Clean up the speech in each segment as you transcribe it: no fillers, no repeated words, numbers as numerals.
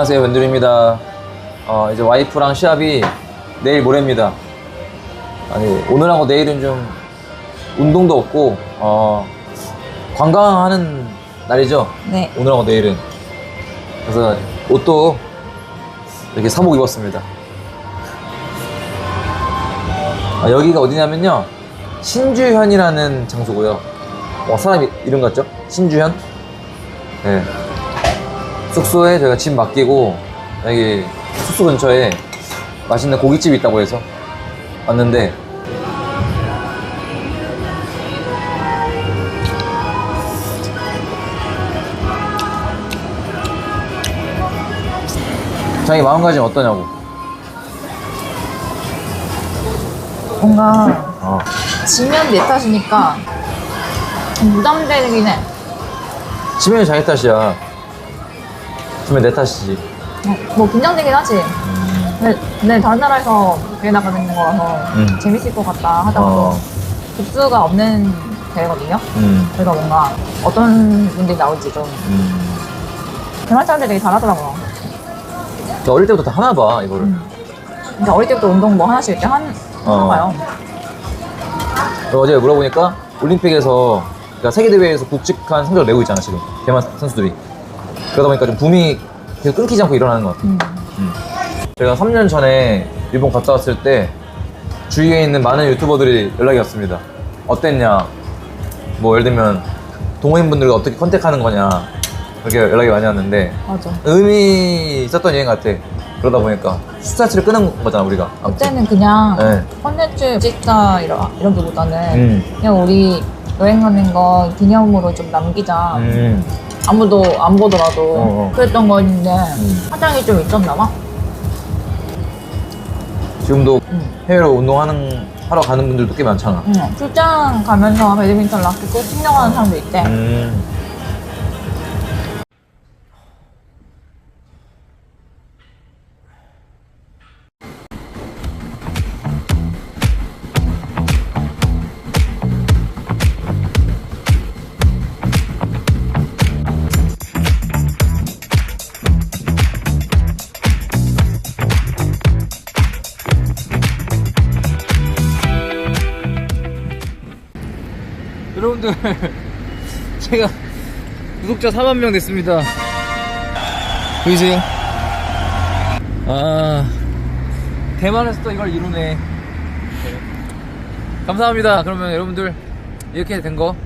안녕하세요, 변두리입니다. 이제 와이프랑 시합이 내일 모레입니다. 아니, 오늘하고 내일은 좀 운동도 없고 관광하는 날이죠. 네. 오늘하고 내일은. 그래서 옷도 이렇게 사복 입었습니다. 여기가 어디냐면요, 신주현이라는 장소고요. 사람 이름 같죠? 신주현? 네. 숙소에 저희가 집 맡기고 여기 숙소 근처에 맛있는 고깃집이 있다고 해서 왔는데, 자기 마음가짐 어떠냐고. 뭔가 지면 내 탓이니까 좀 부담되긴 해. 지면 자기 탓이야. 지면 내 탓이지. 뭐 긴장되긴 하지. 근데 다른 나라에서 대회 나가는 거라서 재밌을 것 같다 하다가도 급수가 없는 대회거든요. 그래서 뭔가 어떤 분들이 나올지 좀 대만 사람들이 되게 잘하더라고요. 어릴 때부터 다 하나 봐, 이거를. 그러니까 어릴 때부터 운동 뭐 하나씩 이렇게 하나 봐요. 어제 물어보니까 올림픽에서, 그러니까 세계대회에서 굵직한 성적을 내고 있잖아, 지금. 대만 선수들이. 그러다 보니까 좀 붐이 계속 끊기지 않고 일어나는 것 같아. 제가 3년 전에 일본 갔다 왔을 때 주위에 있는 많은 유튜버들이 연락이 왔습니다. 어땠냐, 뭐 예를 들면 동호인분들과 어떻게 컨택하는 거냐, 이렇게 연락이 많이 왔는데, 맞아. 의미 있었던 여행 같아. 그러다 보니까 스타트를 끄는 거잖아, 우리가. 그때는 그냥 네. 컨텐츠 찍자 이런 거보다는 그냥 우리 여행 가는 거 기념으로 좀 남기자. 아무도 안 보더라도 그랬던 거였는데 화장이 좀 있었나 봐. 지금도 해외로 하러 가는 분들도 꽤 많잖아. 출장 가면서 배드민턴 라켓 꼭 챙겨가는 사람도 있대. 여러분들, 제가 구독자 4만 명 됐습니다. 보이세요? 대만에서 또 이걸 이루네. 감사합니다. 그러면 여러분들, 이렇게 된 거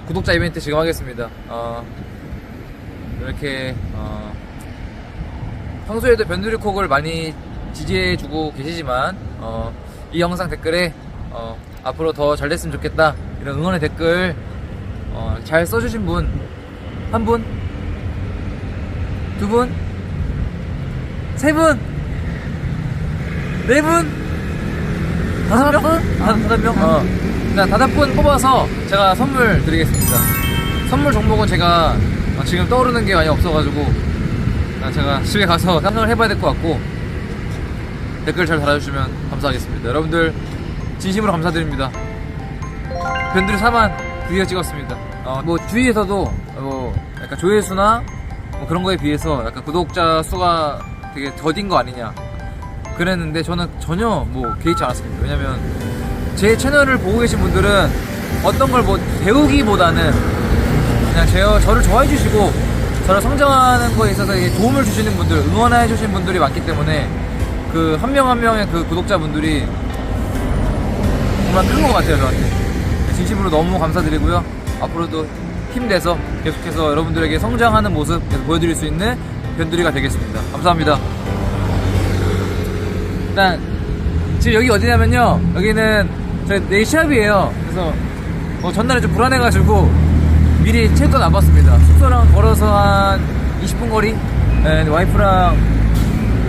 구독자 이벤트 지금 하겠습니다. 이렇게 평소에도 변두리콕을 많이 지지해주고 계시지만 이 영상 댓글에 앞으로 더 잘 됐으면 좋겠다, 이런 응원의 댓글 잘 써주신 분, 한 분, 두 분, 세 분, 네 분, 다섯 분? 다섯 명? 다섯 분 뽑아서 제가 선물 드리겠습니다. 선물 종목은 제가 지금 떠오르는 게 많이 없어가지고 제가 집에 가서 생각을 해봐야 될 것 같고, 댓글 잘 달아주시면 감사하겠습니다. 여러분들 진심으로 감사드립니다. 변두리 4만 드디어 찍었습니다. 뭐 주위에서도 약간 조회수나 뭐 그런 거에 비해서 약간 구독자 수가 되게 더딘 거 아니냐 그랬는데, 저는 전혀 뭐 개의치 않았습니다. 왜냐면 제 채널을 보고 계신 분들은 어떤 걸 뭐 배우기보다는 그냥 저를 좋아해 주시고 저를 성장하는 거에 있어서 도움을 주시는 분들, 응원해 주시는 분들이 많기 때문에 그 한 명 한 명의 그 구독자분들이 정말 큰 것 같아요, 저한테. 진심으로 너무 감사드리고요. 앞으로도 힘내서 계속해서 여러분들에게 성장하는 모습 계속 보여드릴 수 있는 변두리가 되겠습니다. 감사합니다. 일단 지금 여기 어디냐면요, 여기는 저희 내일 시합이에요. 그래서 전날에 좀 불안해가지고 미리 체육관 안 봤습니다. 숙소랑 걸어서 한 20분 거리. 네, 와이프랑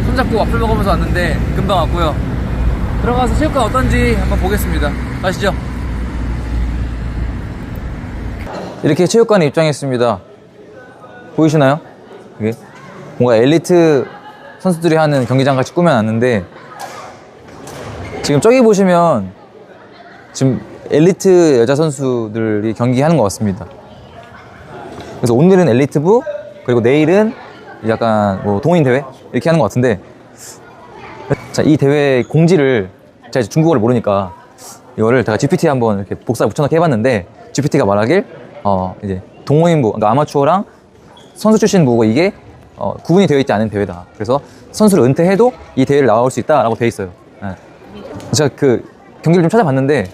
손잡고 와플 먹으면서 왔는데 금방 왔고요. 들어가서 체육관 어떤지 한번 보겠습니다. 가시죠. 이렇게 체육관에 입장했습니다. 보이시나요? 이게 뭔가 엘리트 선수들이 하는 경기장 같이 꾸며놨는데, 지금 저기 보시면 지금 엘리트 여자 선수들이 경기하는 것 같습니다. 그래서 오늘은 엘리트부, 그리고 내일은 약간 뭐 동호인 대회 이렇게 하는 것 같은데, 자, 이 대회 공지를 제가 이제 중국어를 모르니까 이거를 제가 GPT에 한번 이렇게 복사를 붙여넣기 해봤는데, GPT가 말하길 이제 동호인부, 그러니까 아마추어랑 선수 출신부고 이게 구분이 되어 있지 않은 대회다. 그래서 선수를 은퇴해도 이 대회를 나올 수 있다라고 되어 있어요. 네. 제가 그 경기를 좀 찾아봤는데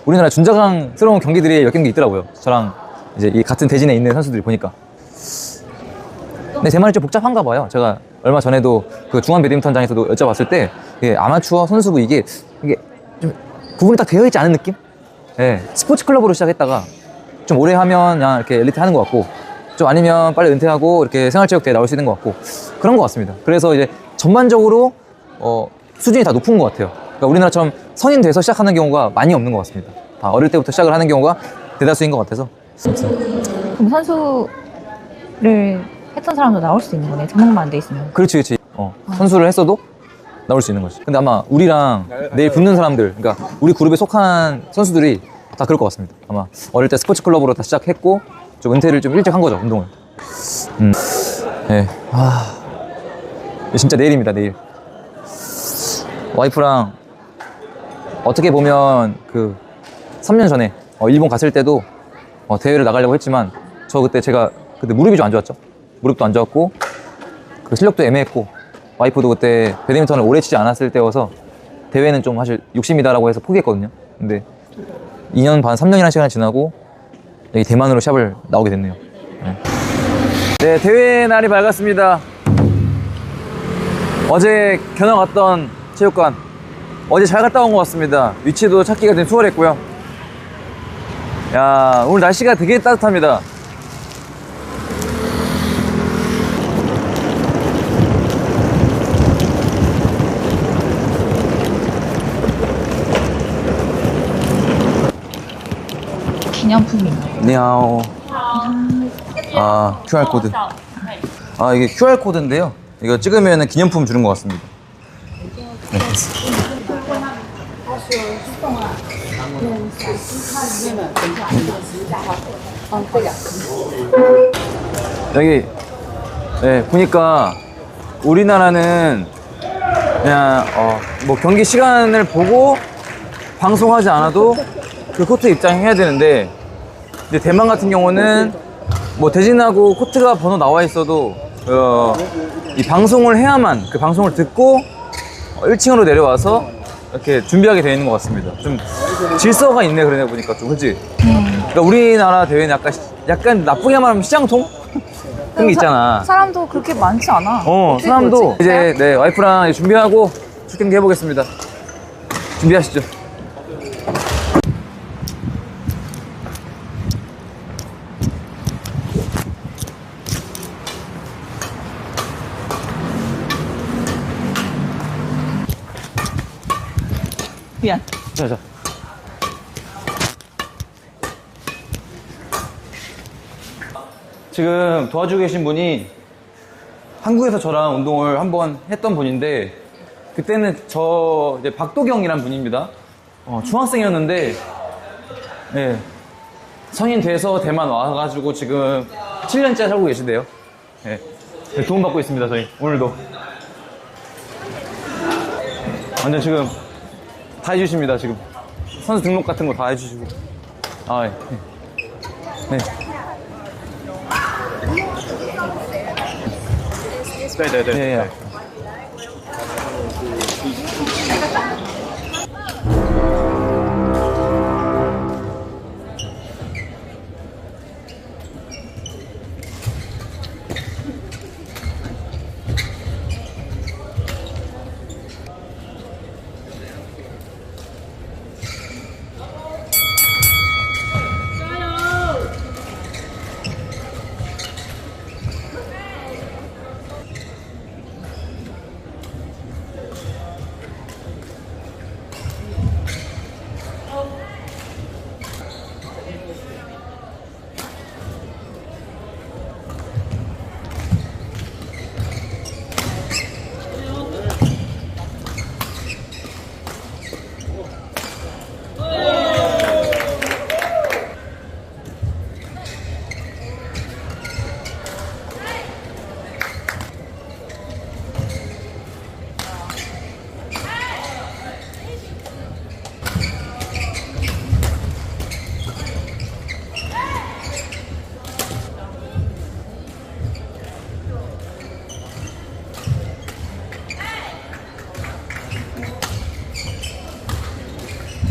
우리나라 준자강스러운 경기들이 몇 경기 있더라고요. 저랑 이제 이 같은 대진에 있는 선수들이 보니까. 근데 제 말이 좀 복잡한가 봐요. 제가 얼마 전에도 그 중앙 배드민턴장에서도 여쭤봤을 때 이게 아마추어 선수부 이게 좀 구분이 딱 되어 있지 않은 느낌? 예, 스포츠 클럽으로 시작했다가 좀 오래 하면 그냥 이렇게 엘리트 하는 것 같고, 좀 아니면 빨리 은퇴하고 이렇게 생활체육대회 나올 수 있는 것 같고 그런 것 같습니다. 그래서 이제 전반적으로 수준이 다 높은 것 같아요. 그러니까 우리나라처럼 성인 돼서 시작하는 경우가 많이 없는 것 같습니다. 다 어릴 때부터 시작을 하는 경우가 대다수인 것 같아서. 그럼 선수를 했던 사람도 나올 수 있는 거네. 등록만 안 돼 있으면. 그렇지. 선수를 했어도 나올 수 있는 거지. 근데 아마 우리랑 내일 붙는 사람들, 그러니까 우리 그룹에 속한 선수들이 다 그럴 것 같습니다. 아마 어릴 때 스포츠 클럽으로 다 시작했고 좀 은퇴를 좀 일찍 한 거죠, 운동을. 네. 진짜 내일입니다, 내일. 와이프랑 어떻게 보면 그 3년 전에 일본 갔을 때도 대회를 나가려고 했지만, 저 그때 제가 그때 무릎이 좀 안 좋았죠. 무릎도 안 좋았고 그 실력도 애매했고, 와이프도 그때 배드민턴을 오래 치지 않았을 때여서 대회는 좀 사실 욕심이다라고 해서 포기했거든요. 근데 2년 반, 3년이라는 시간이 지나고 여기 대만으로 샵을 나오게 됐네요. 네, 대회 날이 밝았습니다. 어제 견학 갔던 체육관, 어제 잘 갔다 온 것 같습니다. 위치도 찾기가 좀 수월했고요. 야, 오늘 날씨가 되게 따뜻합니다. 기념품이네. 니하오. QR코드. 이게 QR코드인데요. 이거 찍으면 기념품 주는 것 같습니다. 네. 여기, 네, 보니까 우리나라는 그냥, 뭐 경기 시간을 보고 방송하지 않아도 그 코트 입장해야 되는데, 근데 대만 같은 경우는 뭐 대진하고 코트가 번호 나와 있어도 이 방송을 해야만, 그 방송을 듣고 1층으로 내려와서 이렇게 준비하게 되어 있는 것 같습니다. 좀 질서가 있네, 그러네 보니까 좀, 그치? 그러니까 우리나라 대회는 약간 나쁘게 말하면 시장통? 그런 게 있잖아. 사람도 그렇게 많지 않아. 사람도 이제 네, 와이프랑 준비하고 출 경기 해보겠습니다. 준비하시죠. 미안. 자. 지금 도와주고 계신 분이 한국에서 저랑 운동을 한번 했던 분인데, 그때는 이제 박도경이란 분입니다. 중학생이었는데, 네, 성인 돼서 대만 와가지고 지금 7년째 살고 계신데요. 네, 도움받고 있습니다, 저희. 오늘도. 완전 지금 다 해주십니다, 지금. 선수 등록 같은 거 다 해주시고. 예. 네. 네.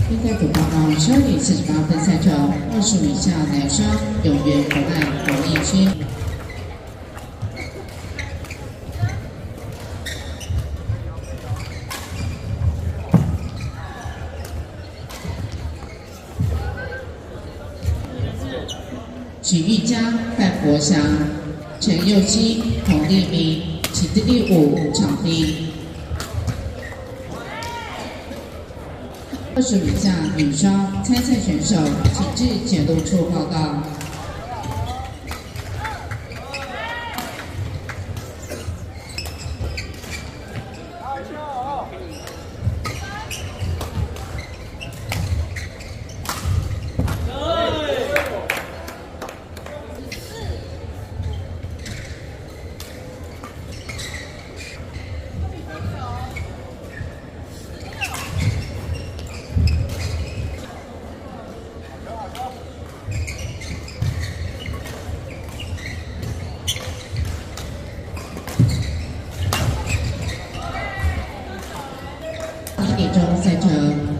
并在主报告12点48分赛程，25以下男双永远不爱黄义勋。许玉佳、范国祥、陈佑基、洪立明，起自第5场地。25以下女双参赛选手，请至检录处报告。1点钟赛程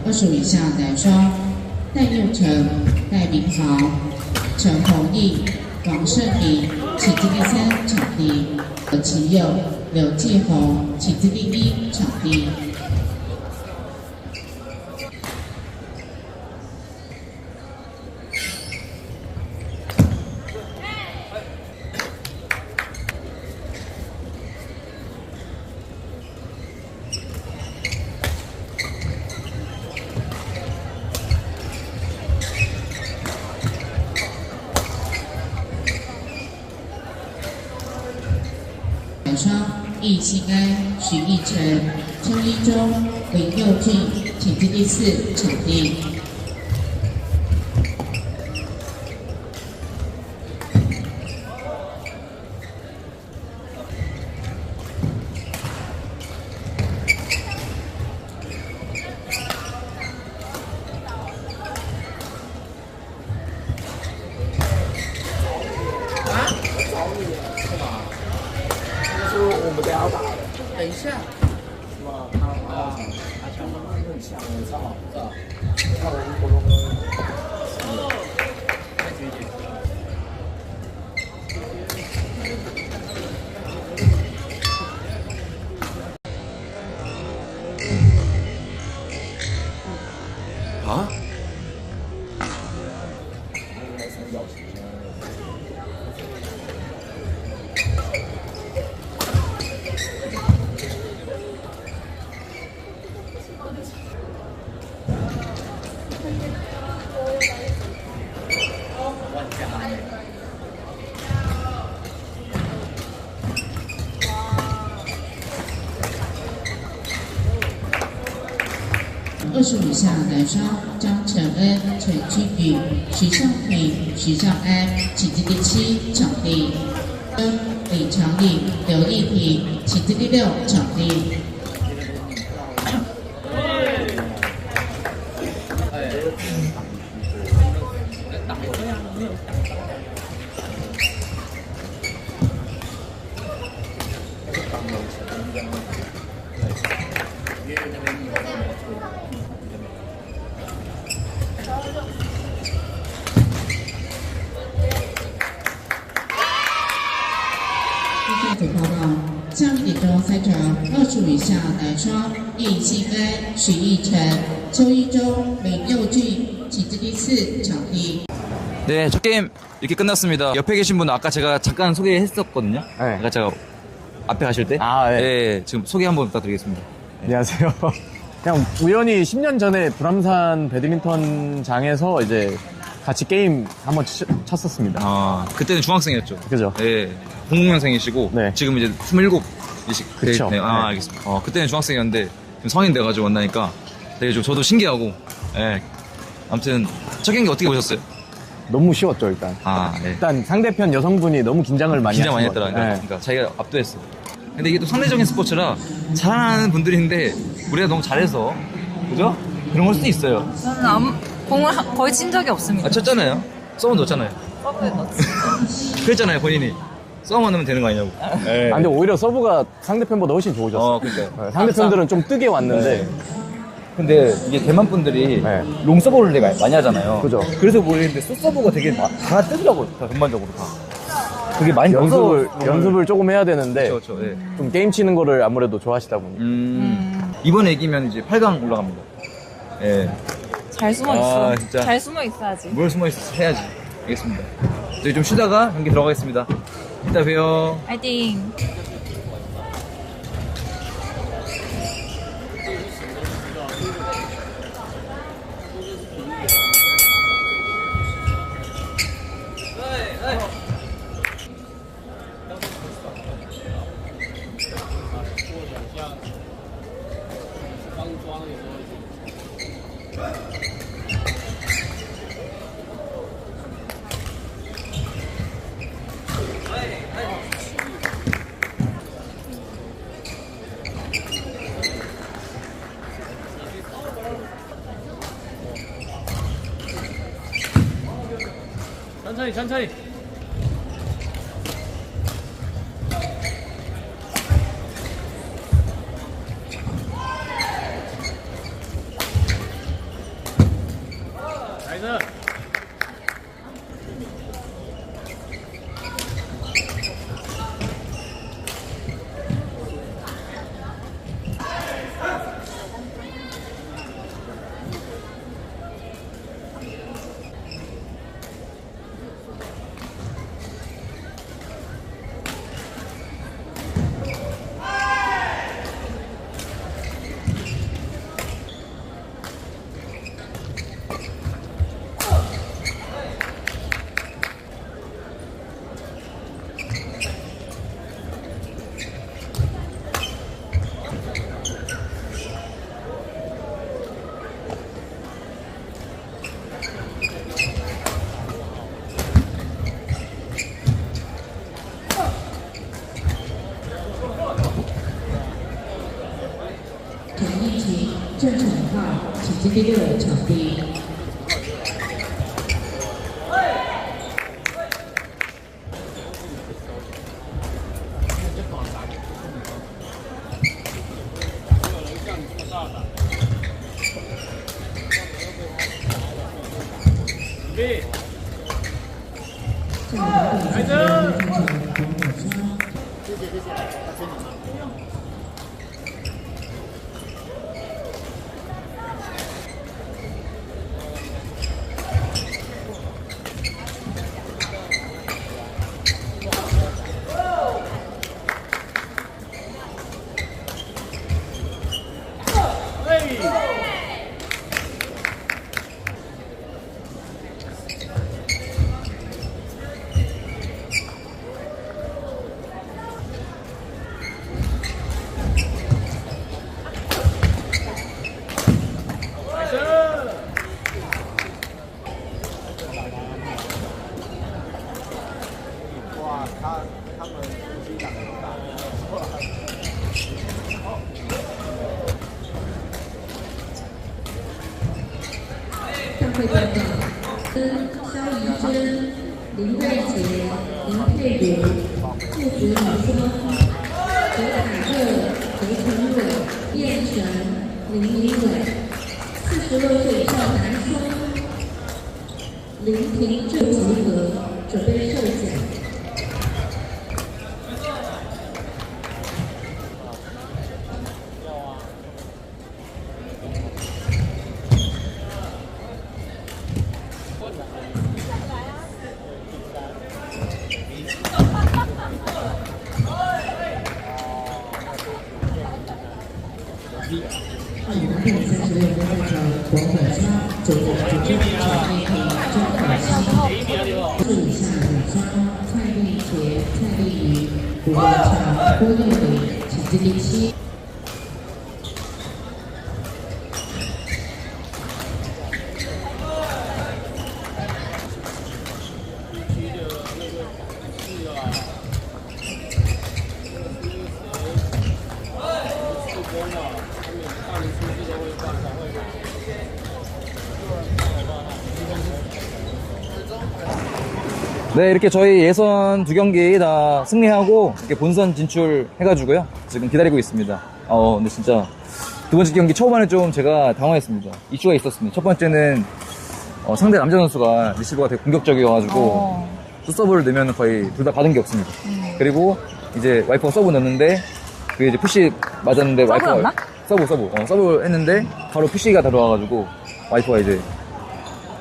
，25以下男双，戴佑成、戴明豪、陈宏毅、王胜明，起自第3场地；何其佑、刘继宏，起自第1场地。男双易兴安、许奕晨、邱一中、林佑俊，请自第4场地。我们等下打的。等一下，什么？阿强很强，超好，看我们啊？25以下男双，张承恩、陈俊宇、徐尚平、徐尚安，起自第7场地；李长礼、刘丽萍，起自第6场地。赛组报告：下午1点钟赛程，25以下男双，易兴安、许奕晨、邱一中、林佑俊，起自第4场地。 네, 첫 게임 이렇게 끝났습니다. 옆에 계신 분은 아까 제가 잠깐 소개했었거든요. 네. 아까 제가 앞에 가실 때. 아, 네. 네, 지금 소개 한번 부탁드리겠습니다. 안녕하세요. 그냥 우연히 10년 전에 불암산 배드민턴장에서 이제 같이 게임 한번 쳤었습니다. 아, 그때는 중학생이었죠. 그죠? 네, 00년생이시고 네. 지금 이제 27이시. 그쵸. 네, 아, 네. 알겠습니다. 그때는 중학생이었는데 지금 성인 돼가지고 만나니까 되게 좀 저도 신기하고. 네. 아무튼 첫 경기 어떻게 보셨어요? 너무 쉬웠죠, 일단. 아, 네. 일단 상대편 여성분이 너무 긴장을 많이 긴장 많이 하신 것 했더라. 같아요. 네. 그러니까 자기가 압도했어. 근데 이게 또 상대적인 스포츠라 잘하는 분들인데 우리가 너무 잘해서 그죠? 그런 걸 수도 있어요. 저는 공을 거의 친 적이 없습니다. 아, 쳤잖아요. 서브 넣었잖아요. 서브에 넣었지. 그랬잖아요, 본인이. 서브만 넣으면 되는 거 아니냐고. 네. 아, 근데 오히려 서브가 상대편보다 훨씬 좋으셨어요. 그러니까요. 네, 상대편들은 좀 뜨게 왔는데. 근데 이게 대만 분들이 네. 롱 서버를 되게 많이 하잖아요. 그죠. 그래서 모르겠는데 숏 서버가 되게 다 뜨더라고요. 다 전반적으로 다. 그게 많이 연습을 조금 해야 되는데 그렇죠. 네. 좀 게임 치는 거를 아무래도 좋아하시다 보니 이번에 이기면 이제 8강 올라갑니다. 예. 잘 숨어 있어. 아, 진짜. 잘 숨어 있어야지. 뭘 숨어 해야지. 알겠습니다. 저희 좀 쉬다가 경기 들어가겠습니다. 이따 봬요. 파이팅. 천천히. 나이스.郑成浩，请进第6场地。 大会报告：肖怡珍、林慧杰、林佩如、祝福女双、何凯乐、何成伟、燕晨、林明伟；46岁以上男双林廷正集合，准备授奖。 26分赛程，王本昌、9点9分陈丽萍、张可欣，4以下女双蔡丽杰、蔡丽瑜、胡文强、郭佑玲，请进第7。 네, 이렇게 저희 예선 2경기 다 승리하고 이렇게 본선 진출해가지고요. 지금 기다리고 있습니다. 근데 진짜 두 번째 경기 초반에 좀 제가 당황했습니다. 이슈가 있었습니다. 첫 번째는 상대 남자 선수가 리시브가 되게 공격적이어가지고 또 서브를 넣으면 거의 둘 다 받은 게 없습니다. 그리고 이제 와이프가 서브 넣었는데 그게 이제 푸시 맞았는데 서브였나? 서브 했는데 바로 푸시가 들어와가지고 와이프가 이제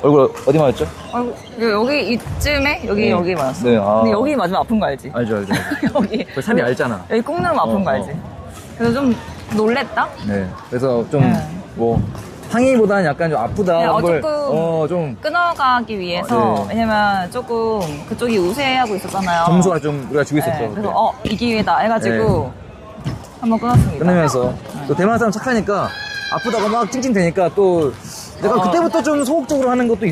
얼굴 어디 맞았죠? 여기 이쯤에 여기 맞았어. 네, 근데 여기 맞으면 아픈 거 알지? 알죠. 여기 그 살이 얇잖아. 여기 꾹 누르면 아픈 거 알지? 그래서 좀 놀랬다. 네. 그래서 좀 뭐 항의보다는 약간 좀 아프다. 그냥 걸 조금 좀 끊어가기 위해서 네. 왜냐면 조금 그쪽이 우세하고 있었잖아요. 점수가 좀 우리가 지고 있었죠. 네, 그래서 이 기회다 해가지고 한번 끊었습니다. 끊으면서 또 대만 사람 착하니까 아프다고 막 찡찡대니까 또 내가 그때부터 좀 소극적으로 하는 것도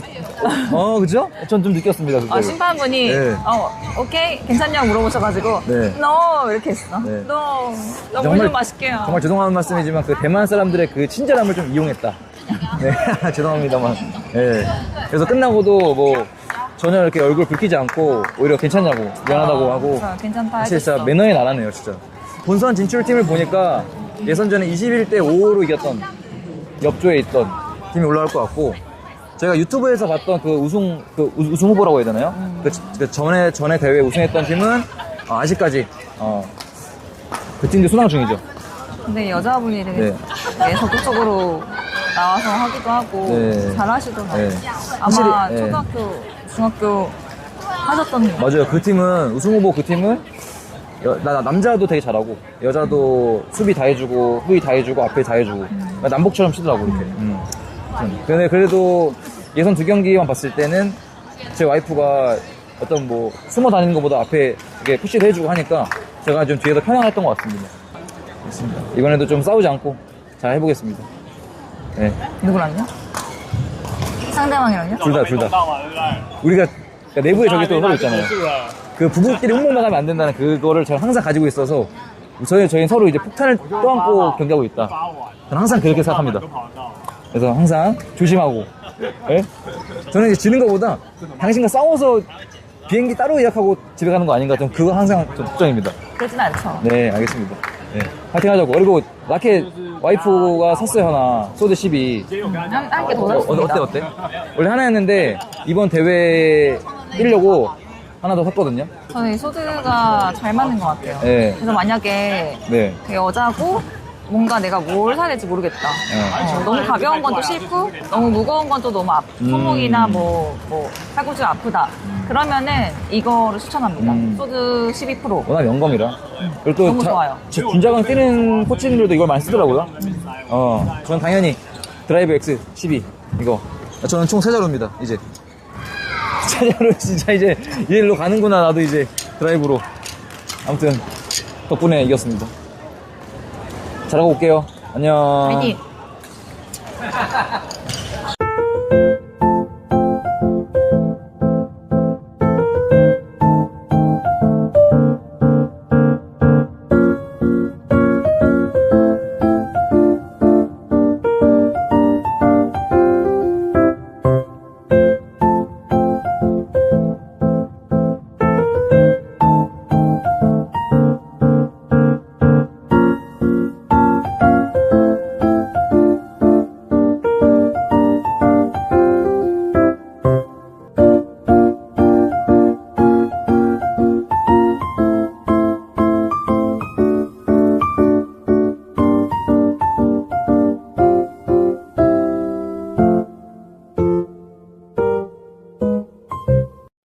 그죠? 전 좀 느꼈습니다. 그걸. 심판분이 네. 오케이 괜찮냐고 물어보셔가지고 네. No 이렇게 했어. 네. No 너무 정말- 좀 맛있게요. 정말 죄송한 말씀이지만 그 대만 사람들의 그 친절함을 좀 이용했다. 네, 죄송합니다만. 네. 그래서 끝나고도 뭐 전혀 이렇게 얼굴 붉히지 않고 오히려 괜찮냐고 미안하다고 하고 괜찮다 사실 진짜 해줬어. 매너의 나라네요, 진짜. 본선 진출팀을 보니까 예선전에 21대 5로 이겼던 옆조에 있던 팀이 올라올 것 같고 제가 유튜브에서 봤던 그 우승 후보라고 해야 되나요? 그 전에 대회 우승했던 팀은 아직까지 그 팀도 순항 중이죠. 근데 여자분이 되게 네. 적극적으로 나와서 하기도 하고 네. 잘하시더라고요. 네. 아마 확실히, 네. 초등학교, 중학교 하셨던 맞아요. 그 팀은 우승 후보 그 팀은 남자도 되게 잘하고 여자도 수비 다 해주고 후위 다 해주고 앞에 다 해주고 남복처럼 치더라고 이렇게. 근데 그래도 예선 두 경기만 봤을 때는 제 와이프가 어떤 뭐 숨어 다니는 것보다 앞에 이렇게 푸시를 해주고 하니까 제가 좀 뒤에서 편안했던 것 같습니다. 그렇습니다. 이번에도 좀 싸우지 않고 잘 해보겠습니다. 네, 누구랑요? 상대방이랑요? 둘 다. 우리가 내부에 저기 또 서로 있잖아요. 그 부부끼리 흉물만 하면 안 된다는 그거를 제가 항상 가지고 있어서 저희는 서로 이제 폭탄을 떠안고 경기하고 있다. 저는 항상 그렇게 생각합니다. 그래서 항상 조심하고. 예? 저는 이제 지는 것보다 당신과 싸워서 비행기 따로 예약하고 집에 가는 거 아닌가 좀 그거 항상 좀 걱정입니다. 그러진 않죠. 네, 알겠습니다. 네, 파이팅 하자고. 그리고 라켓 와이프가 샀어요, 하나. 소드 12. 한 개 더 샀습니다. 어때? 원래 하나 했는데 이번 대회 뛰려고 하나 더 샀거든요. 저는 이 소드가 잘 맞는 것 같아요. 네. 그래서 만약에 네. 그 여자고 뭔가 내가 뭘 사야 될지 모르겠다. 너무 가벼운 건 또 싫고 너무 무거운 건 또 너무 손목이나 뭐 팔꿈치가 아프다. 그러면은 이거를 추천합니다. 소드 12%. 워낙 영검이라. 그리고 또 너무 좋아요. 준자강 뛰는 코치님들도 이걸 많이 쓰더라고요. 전 당연히 드라이브 X 12 이거. 저는 총 3자루입니다. 이제 3자루 진짜 이제 이 일로 가는구나. 나도 이제 드라이브로. 아무튼 덕분에 이겼습니다. 잘하고 올게요. 안녕. 화이팅!